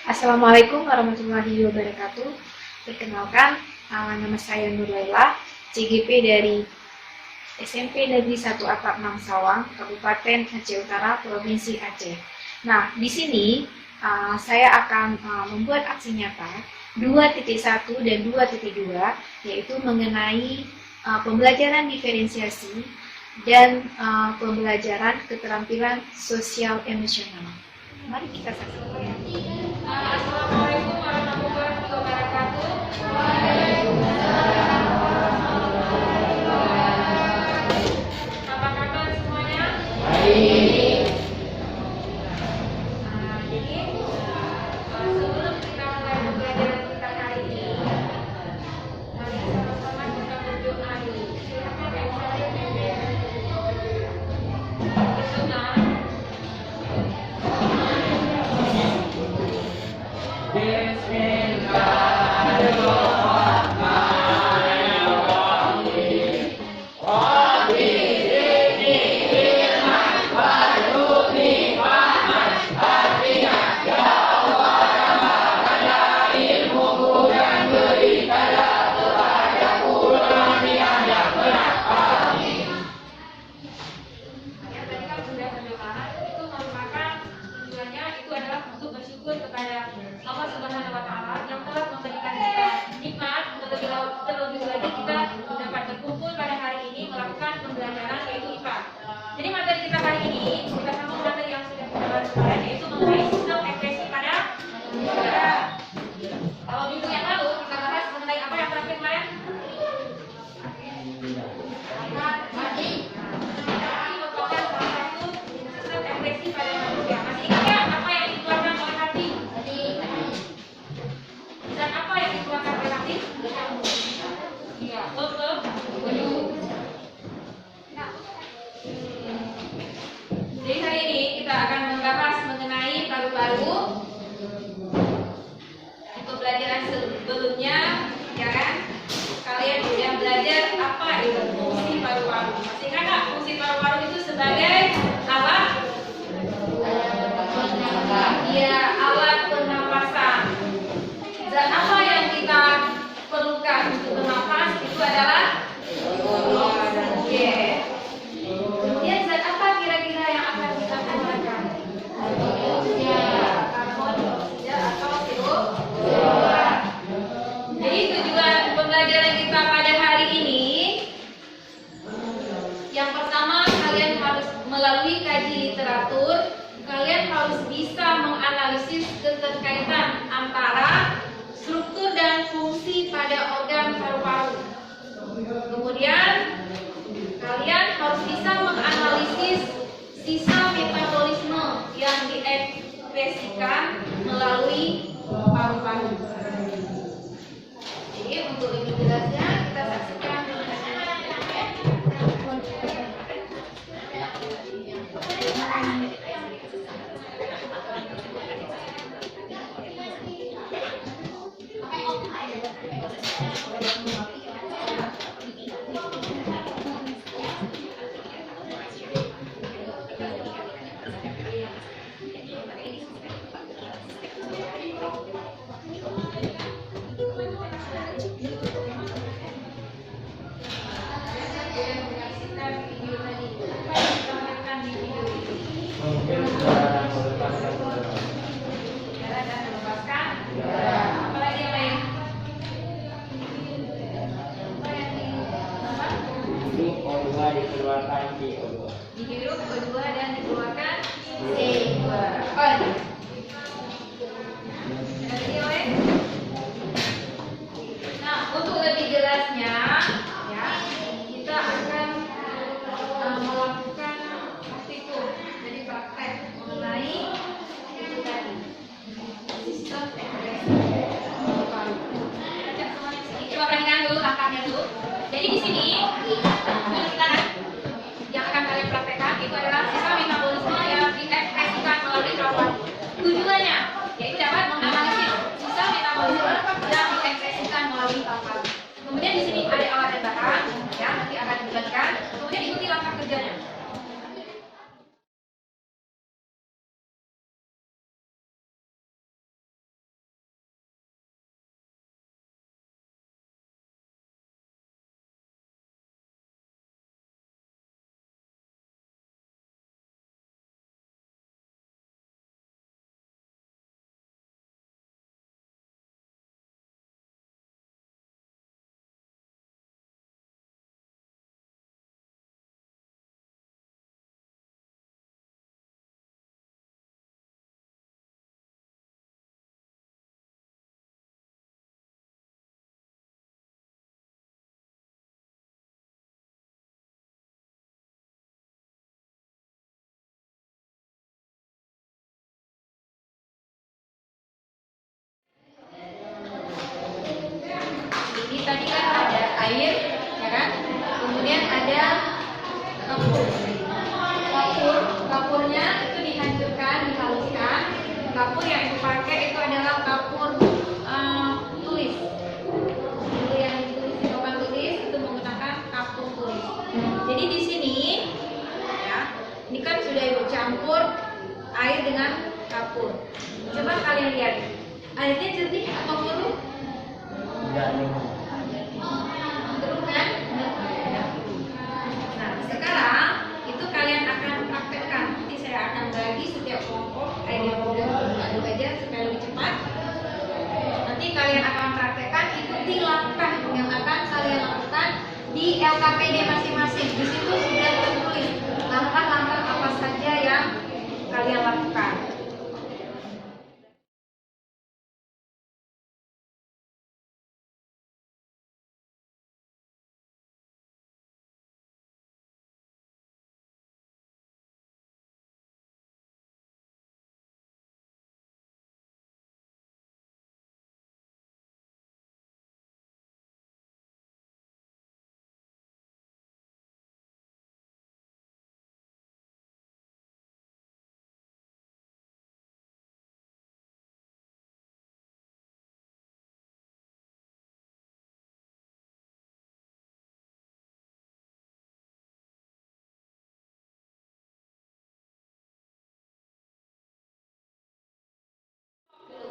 Assalamualaikum warahmatullahi wabarakatuh. Perkenalkan, nama saya Nur Laila, CGP dari SMP Negeri 1 Atap 6 Sawang, Kabupaten Aceh Utara, Provinsi Aceh. Nah, di sini saya akan membuat aksi nyata 2.1 dan 2.2, yaitu mengenai pembelajaran diferensiasi dan pembelajaran keterampilan sosial emosional. Mari kita saksikan. Assalamualaikum warahmatullahi wabarakatuh. Apa kabar semuanya? Baik. Jadi sebelum kita mulai pembelajaran kita hari ini, mari sama-sama kita berdoa dulu. Silakan Kak Syarif. Berdoa. Kepada Allah Subhanahu wa Ta'ala yang telah memberikan kita nikmat, terlebih lagi kita dapat berkumpul pada hari ini melakukan pembelajaran yaitu IPA. Jadi materi kita hari ini kita sambung materi yang sudah kita bahas kemarin, yaitu mengenai sistem ekspresi pada negara. Kalau minggu yang lalu kita bahas mengenai apa yang terakhir kemarin? Hati merupakan salah satu sistem ekspresi pada manusia. Masih ingat ya apa yang dikeluarkan oleh hati? Dan apa yang dikeluarkan oleh hati? Iya, betul. Jadi hari ini kita akan membahas mengenai paru-paru. Di pembelajaran sebelumnya, ya kan? Kalian sudah belajar apa itu fungsi paru-paru. Masih ingat nggak fungsi paru-paru itu sebagai alat? Iya, alat pernapasan. Dan apa yang kita perlukan untuk bernafas itu adalah oksigen. Kemudian zat apa kira-kira yang akan kita keluarkan? Karbon dioksida atau CO2. Jadi tujuan pembelajaran kita pada hari ini, yang pertama kalian harus melalui kaji literatur, kalian harus bisa menganalisis keterkaitan antara struktur dan fungsi pada organ paru-paru. Kemudian kalian harus bisa menganalisis sisa metabolisme yang diekspresikan melalui paru-paru. Jadi untuk lebih jelasnya kita saksikan. Dikeluarkan CO2. Dihirup O2 dan dikeluarkan CO2. Oh, nah, untuk lebih jelasnya, ya, kita akan melakukan praktikum, jadi praktek mengenai itu tadi sistem ekspresi paru-paru. Coba bandingkan dulu langkahnya dulu. Jadi di sini yang akan kalian praktekkan itu adalah sisa metabolisme yang diekspresikan melalui paru-paru. Tujuannya yaitu dapat menganalisis sisa metabolisme yang diekspresikan melalui paru-paru. Kemudian di sini ada alat dan bahan, ya, nanti akan dibagikan. Kemudian ikuti langkah kerjanya. air, ya kan? Kemudian ada kapur. Kapurnya itu dihancurkan, dihaluskan. Kapur yang dipakai itu adalah kapur tulis. Itu yang ditulis di papan tulis itu menggunakan kapur tulis. Jadi di sini, ya, ini kan sudah ibu campur air dengan kapur. Coba kalian lihat, airnya jernih atau keruh? Tidak nih. Keruh kan? Nah, sekarang itu kalian akan praktekkan. Nanti saya akan bagi setiap kelompok air yang udah aduk aja supaya lebih cepat. Nanti kalian akan praktekkan, ikuti langkah yang akan kalian lakukan di LKPD masing-masing. Di situ sudah tertulis langkah-langkah apa saja yang kalian lakukan.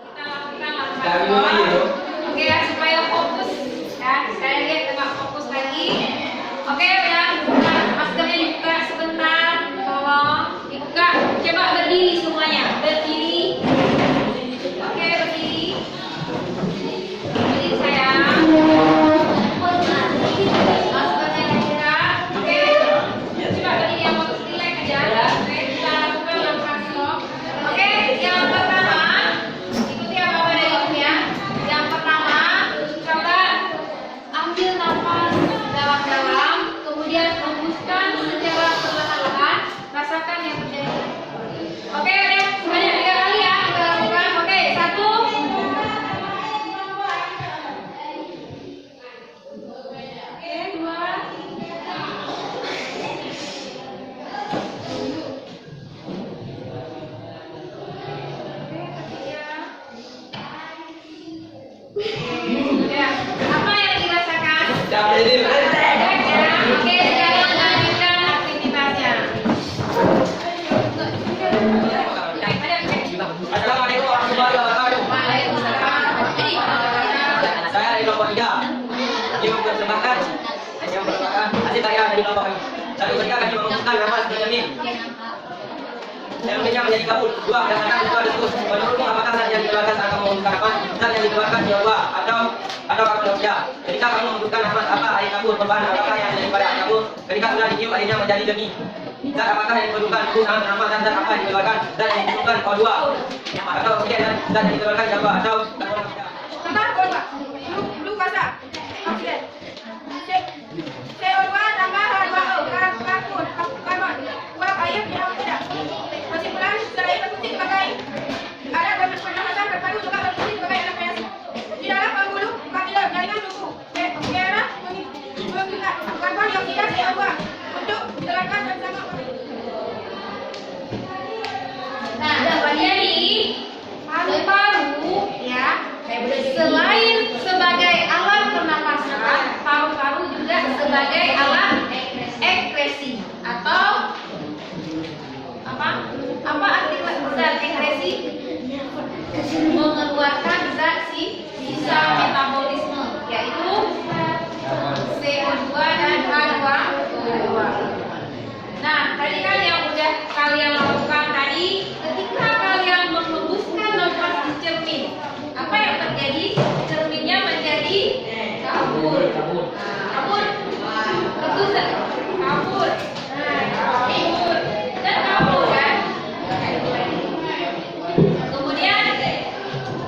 Kita lakukan langkah oke ya, supaya fokus ya. Saya lihat tegak fokus lagi. Oke ya, buka maskernya, dibuka sebentar, tolong dibuka. Coba berdiri semuanya, berdiri. Oke, berdiri. Berdiri sayang. Maskernya dibuka. Oke, coba berdiri yang fokus, relax aja. Oke, kita lakukan langkah stop. Oke, yang pertama, ikuti apa-apa dari ibu ya. Yang pertama, coba ambil nafas dalam-dalam, kemudian hembuskan secara perlahan-lahan, rasakan yang terjadi. Oke, udah sebanyak 3 kali ya kita lakukan. Oke, 1. Oke, 2. Ya, apa yang dirasakan? Oke, sekarang lanjutkan aktivitasnya. Assalamualaikum warahmatullahi wabarakatuh. Waalaikumsalam. Jadi, Saya dari kelompok 3 yang mempersembahkan hasil karya dari kelompok kami. Satu, ketika kami memutuskan nafas bercermin, cerminnya menjadi kabut. 2, berdasarkan ritual diskus. Menurutmu apakah zat yang dikeluarkan saat kamu memutuskan nafas, zat yang dikeluarkan di Allah atau kabut manusia? Ketika kamu memutuskan nafas, apa air kabut? Perubahan apakah yang terjadi pada air kabut? Ketika sudah ditiup, airnya menjadi jernih. Zat apakah yang diperlukan untuk sangat bernafas, dan zat apa yang dikeluarkan? Zat yang diperlukan O2 atau oksigen, dan zat yang dikeluarkan di Allah atau kabut manusia? Bentar, Pak. Lu kata. Oksigen. CO2 tambah H2O, karbon, karbon. Uap air yang tidak. Kesimpulan, secara berfungsi sebagai ada berpernafasan berpadu juga berfungsi sebagai respirasi. Di dalam pembuluh kapiler jaringan tubuh, daerah mengikat karbon dioksida CO2 untuk gerakan bersama. Nah, jadi paru-paru ya, selain sebagai alat pernapasan, paru-paru juga sebagai alat ekskresi atau apa arti zat ekskresi? Mengeluarkan zat sisa metabolisme, yaitu CO2 dan H2O. Nah, tadi kan yang udah kalian lakukan tadi, ketika kalian menghembuskan nafas di cermin, apa yang terjadi? Cerminnya menjadi kabur. Kabur. Betul tak? Kabur. Kabur. Dan kabur kan? Kemudian,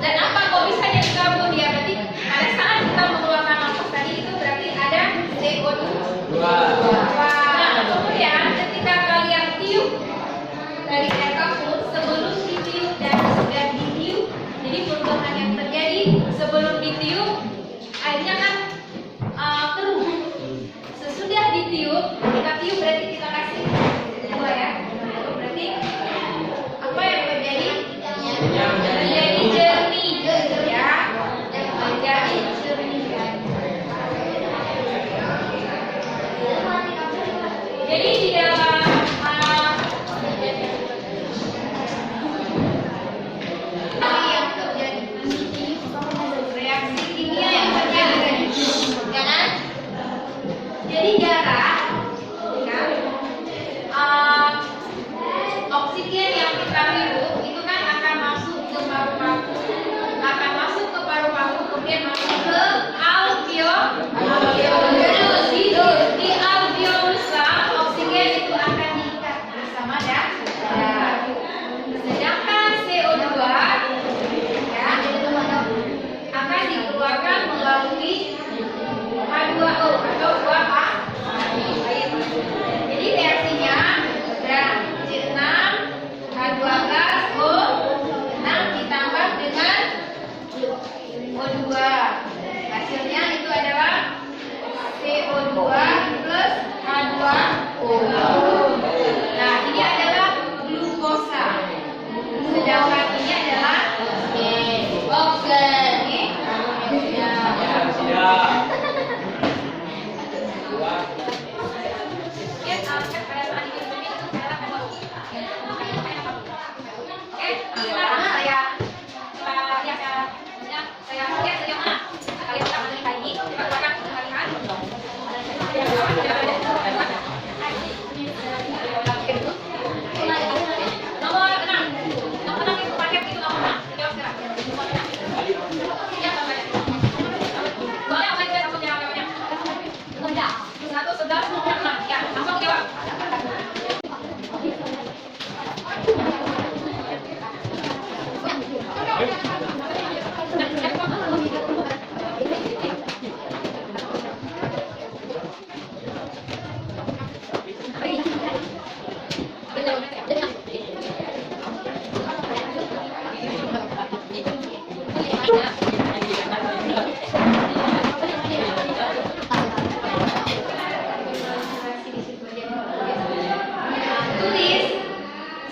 dan apa kok bisa jadi kabur ya? Berarti pada saat kita mengeluarkan nafas tadi itu berarti ada CO2. Nah, kemudian ketika kalian tiup dari air kapur, sebelum ditiup dan sudah ditiup, jadi perubahan yang terjadi sebelum ditiup airnya kan keruh. Tulis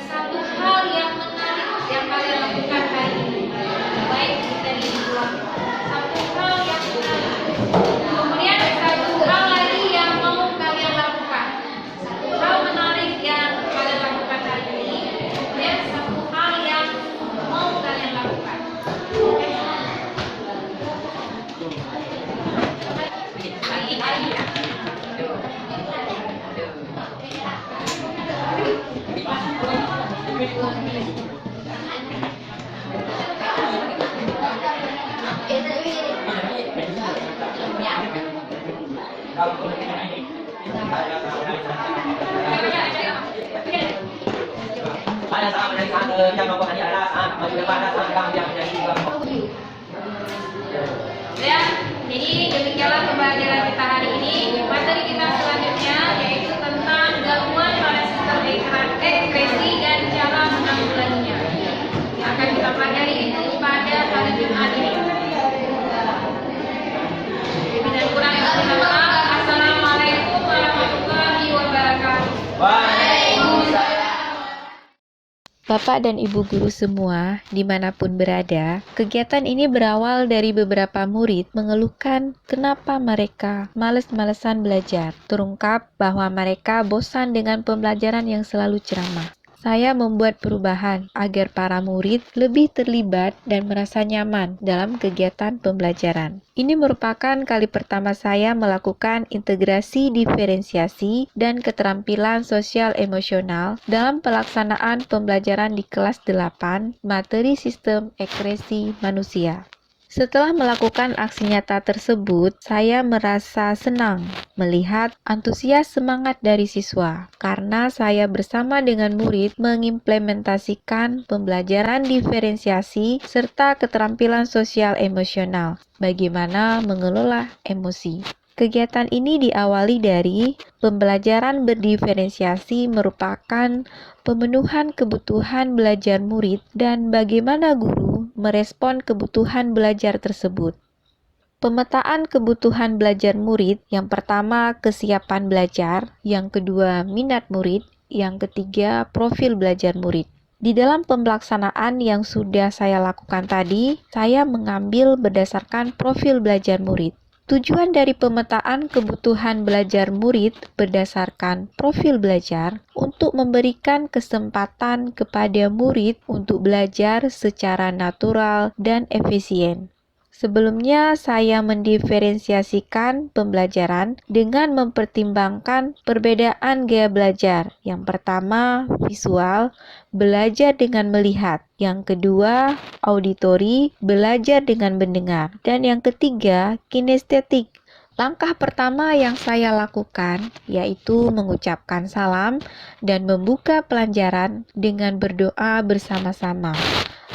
satu hal yang menarik yang kalian lakukan hari ini. Baik kita diulang. Satu hal yang menarik. Kemudian satu hal lagi yang mau kalian lakukan. Satu hal menarik yang kalian lakukan hari ini. Kemudian satu hal yang mau kalian lakukan. Lagi ya. Pada saat menarik yang nomor hanya adalah saat maju depan dan saat belakang yang menjadi dua. Ya, jadi demikianlah pembelajaran kita hari ini. Materi kita selanjutnya yaitu tentang gangguan pada sistem ekspresi dan cara menanggulanginya. Yang akan kita pelajari itu pada hari Jumat ini. Lebih dan kurang yang saya mohon. Assalamualaikum warahmatullahi wabarakatuh. Waalaikumsalam. Bapak dan Ibu guru semua, dimanapun berada, kegiatan ini berawal dari beberapa murid mengeluhkan kenapa mereka males-malesan belajar. Terungkap bahwa mereka bosan dengan pembelajaran yang selalu ceramah. Saya membuat perubahan agar para murid lebih terlibat dan merasa nyaman dalam kegiatan pembelajaran. Ini merupakan kali pertama saya melakukan integrasi diferensiasi dan keterampilan sosial emosional dalam pelaksanaan pembelajaran di kelas 8 materi sistem ekspresi manusia. Setelah melakukan aksi nyata tersebut, saya merasa senang melihat antusias semangat dari siswa karena saya bersama dengan murid mengimplementasikan pembelajaran diferensiasi serta keterampilan sosial emosional, bagaimana mengelola emosi. Kegiatan ini diawali dari pembelajaran berdiferensiasi merupakan pemenuhan kebutuhan belajar murid dan bagaimana guru merespon kebutuhan belajar tersebut. Pemetaan kebutuhan belajar murid, yang pertama kesiapan belajar, yang kedua minat murid, yang ketiga profil belajar murid. Di dalam pelaksanaan yang sudah saya lakukan tadi, saya mengambil berdasarkan profil belajar murid. Tujuan dari pemetaan kebutuhan belajar murid berdasarkan profil belajar untuk memberikan kesempatan kepada murid untuk belajar secara natural dan efisien. Sebelumnya, saya mendiferensiasikan pembelajaran dengan mempertimbangkan perbedaan gaya belajar. Yang pertama, visual, belajar dengan melihat. Yang kedua, auditori, belajar dengan mendengar. Dan yang ketiga, kinestetik. Langkah pertama yang saya lakukan yaitu mengucapkan salam dan membuka pelajaran dengan berdoa bersama-sama.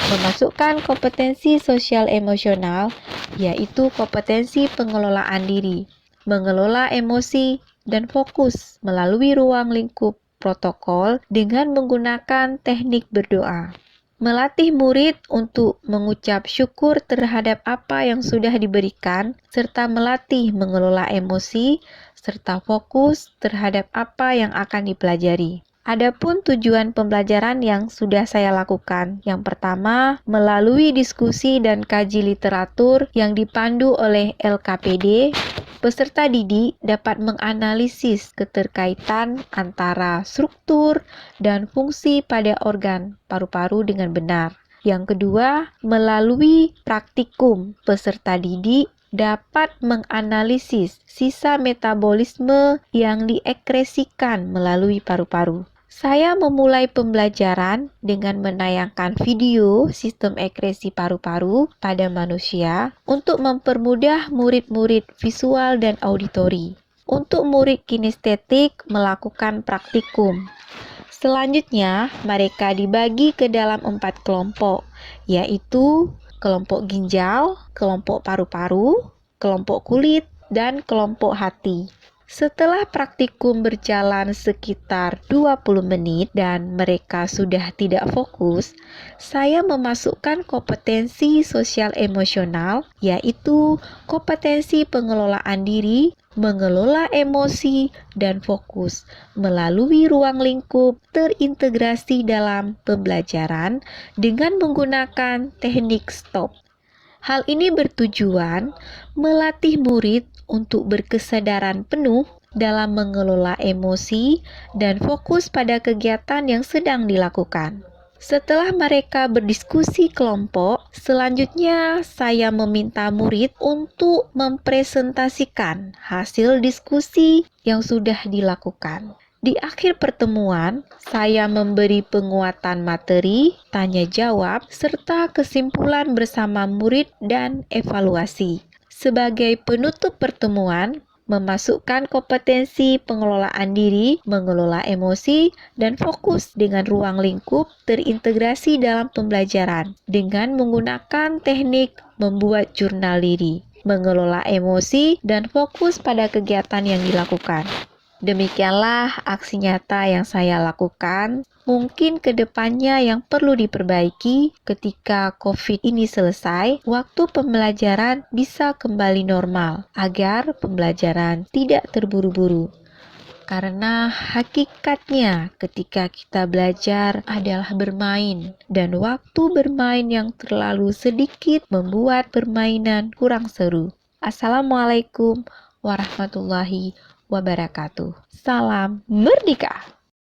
Memasukkan kompetensi sosial emosional, yaitu kompetensi pengelolaan diri, mengelola emosi, dan fokus melalui ruang lingkup protokol dengan menggunakan teknik berdoa. Melatih murid untuk mengucap syukur terhadap apa yang sudah diberikan, serta melatih mengelola emosi, serta fokus terhadap apa yang akan dipelajari. Adapun tujuan pembelajaran yang sudah saya lakukan, yang pertama, melalui diskusi dan kaji literatur yang dipandu oleh LKPD, peserta didik dapat menganalisis keterkaitan antara struktur dan fungsi pada organ paru-paru dengan benar. Yang kedua, melalui praktikum, peserta didik dapat menganalisis sisa metabolisme yang diekskresikan melalui paru-paru. Saya memulai pembelajaran dengan menayangkan video sistem ekskresi paru-paru pada manusia untuk mempermudah murid-murid visual dan auditori. Untuk murid kinestetik melakukan praktikum. Selanjutnya, mereka dibagi ke dalam 4 kelompok, yaitu kelompok ginjal, kelompok paru-paru, kelompok kulit, dan kelompok hati. Setelah praktikum berjalan sekitar 20 menit dan mereka sudah tidak fokus, saya memasukkan kompetensi sosial emosional, yaitu kompetensi pengelolaan diri, mengelola emosi, dan fokus melalui ruang lingkup terintegrasi dalam pembelajaran dengan menggunakan teknik STOP. Hal ini bertujuan melatih murid untuk berkesadaran penuh dalam mengelola emosi dan fokus pada kegiatan yang sedang dilakukan. Setelah mereka berdiskusi kelompok, selanjutnya saya meminta murid untuk mempresentasikan hasil diskusi yang sudah dilakukan. Di akhir pertemuan, saya memberi penguatan materi, tanya jawab, serta kesimpulan bersama murid dan evaluasi. Sebagai penutup pertemuan, memasukkan kompetensi pengelolaan diri, mengelola emosi, dan fokus dengan ruang lingkup terintegrasi dalam pembelajaran dengan menggunakan teknik membuat jurnal diri, mengelola emosi, dan fokus pada kegiatan yang dilakukan. Demikianlah aksi nyata yang saya lakukan. Mungkin ke depannya yang perlu diperbaiki ketika COVID ini selesai, waktu pembelajaran bisa kembali normal agar pembelajaran tidak terburu-buru. Karena hakikatnya ketika kita belajar adalah bermain, dan waktu bermain yang terlalu sedikit membuat permainan kurang seru. Assalamualaikum warahmatullahi wabarakatuh. Salam merdeka!